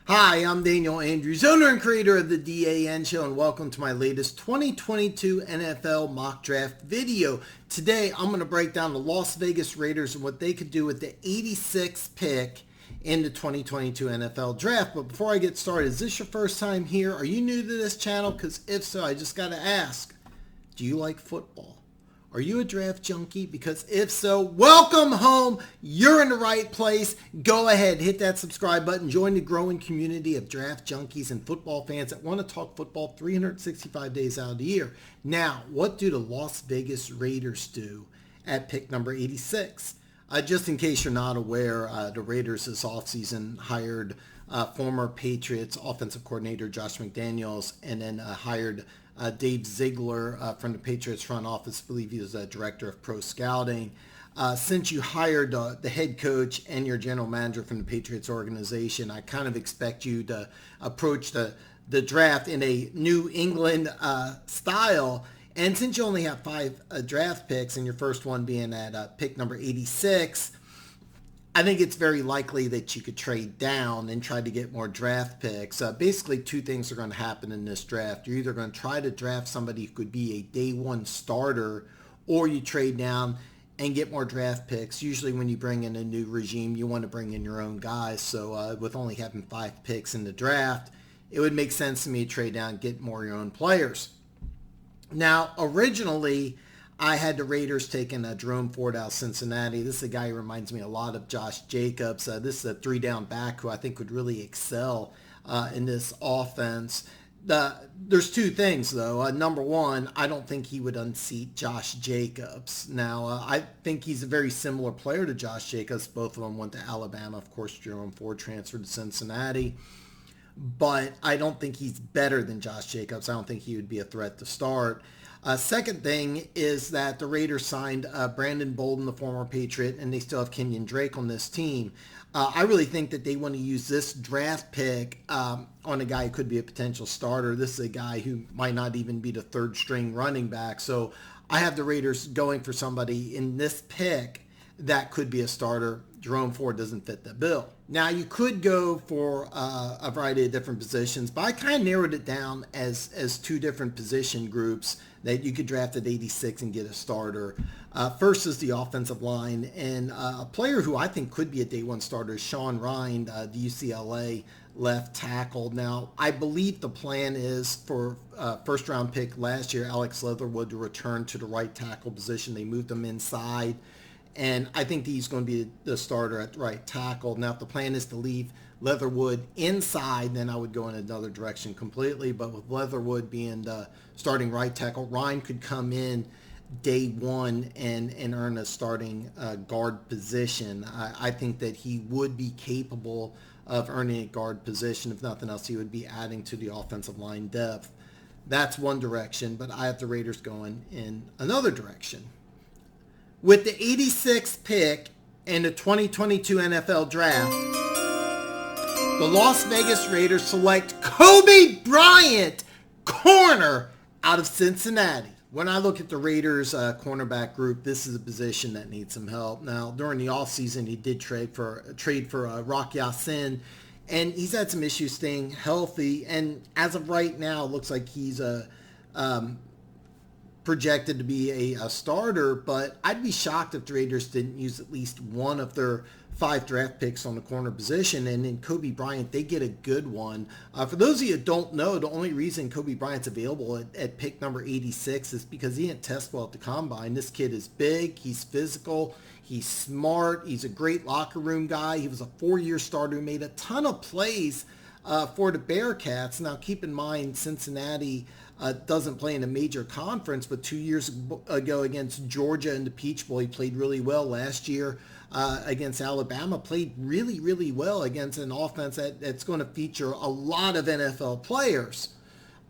Hi, I'm Daniel Andrews, owner and creator of the DAN Show, and welcome to my latest 2022 NFL mock draft video. Today, I'm going to break down the Las Vegas Raiders and what they could do with the 86th pick in the 2022 NFL Draft. But before I get started, is this your first time here? Are you new to this channel? Because if so, I just got to ask, do you like football? Are you a draft junkie? Because if so, welcome home. You're in the right place. Go ahead, hit that subscribe button. Join the growing community of draft junkies and football fans that want to talk football 365 days out of the year. Now, what do the Las Vegas Raiders do at pick number 86? Just in case you're not aware, the Raiders this offseason hired former Patriots offensive coordinator Josh McDaniels and then hired Dave Ziegler from the Patriots front office. I believe he was a director of pro scouting. Since you hired the head coach and your general manager from the Patriots organization, I kind of expect you to approach the draft in a New England style. And since you only have five draft picks, and your first one being at pick number 86, I think it's very likely that you could trade down and try to get more draft picks. Basically, two things are going to happen in this draft. You're either going to try to draft somebody who could be a day one starter, or you trade down and get more draft picks. Usually when you bring in a new regime, you want to bring in your own guys. So with only having five picks in the draft, it would make sense to me to trade down and get more of your own players. Now, originally, I had the Raiders taking Jerome Ford out of Cincinnati. This is a guy who reminds me a lot of Josh Jacobs. This is a three-down back who I think would really excel in this offense. There's two things, though. Number one, I don't think he would unseat Josh Jacobs. Now, I think he's a very similar player to Josh Jacobs. Both of them went to Alabama. Of course, Jerome Ford transferred to Cincinnati. But I don't think he's better than Josh Jacobs. I don't think he would be a threat to start. Second thing is that the Raiders signed Brandon Bolden, the former Patriot, and they still have Kenyon Drake on this team. I really think that they want to use this draft pick on a guy who could be a potential starter. This is a guy who might not even be the third string running back. So I have the Raiders going for somebody in this pick that could be a starter. Jerome Ford doesn't fit the bill. Now, you could go for a variety of different positions, but I kind of narrowed it down as two different position groups that you could draft at 86 and get a starter. First is the offensive line, and a player who I think could be a day one starter is Sean Rhine, the UCLA left tackle. Now, I believe the plan is for first round pick last year, Alex Leatherwood, to return to the right tackle position. They moved him inside. And I think he's going to be the starter at right tackle. Now, if the plan is to leave Leatherwood inside, then I would go in another direction completely. But with Leatherwood being the starting right tackle, Ryan could come in day one and earn a starting guard position. I think that he would be capable of earning a guard position. If nothing else, he would be adding to the offensive line depth. That's one direction, but I have the Raiders going in another direction. With the 86th pick in the 2022 NFL Draft, the Las Vegas Raiders select Coby Bryant, corner out of Cincinnati. When I look at the Raiders cornerback group, this is a position that needs some help. Now, during the offseason, he did trade for Rock Ya-Sin, and he's had some issues staying healthy. And as of right now, it looks like he's projected to be a starter, but I'd be shocked if the Raiders didn't use at least one of their five draft picks on the corner position, and in Coby Bryant, they get a good one. For those of you that don't know, the only reason Coby Bryant's available at pick number 86 is because he didn't test well at the combine. This kid is big, he's physical, he's smart, he's a great locker room guy. He was a 4-year starter who made a ton of plays for the Bearcats. Now, keep in mind, Cincinnati doesn't play in a major conference, but 2 years ago against Georgia in the Peach Bowl, he played really well. Last year against Alabama, played really, really well against an offense that's going to feature a lot of NFL players.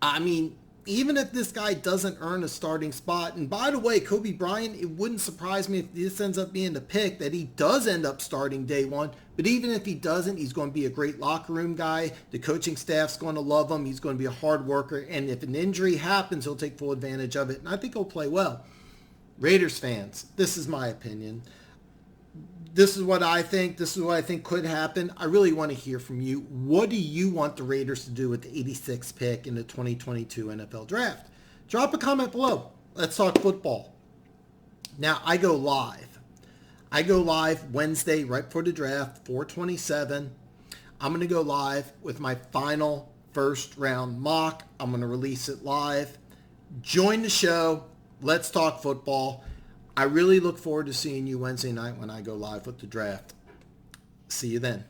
I mean, even if this guy doesn't earn a starting spot, and by the way, Coby Bryant, it wouldn't surprise me if this ends up being the pick that he does end up starting day one. But even if he doesn't, he's going to be a great locker room guy. The coaching staff's going to love him. He's going to be a hard worker. And if an injury happens, he'll take full advantage of it. And I think he'll play well. Raiders fans, this is my opinion. This is what I think. This is what I think could happen. I really want to hear from you. What do you want the Raiders to do with the 86th pick in the 2022 NFL Draft? Drop a comment below. Let's talk football. Now, I go live. I go live Wednesday right before the draft, 4/27. I'm going to go live with my final first round mock. I'm going to release it live. Join the show. Let's talk football. I really look forward to seeing you Wednesday night when I go live with the draft. See you then.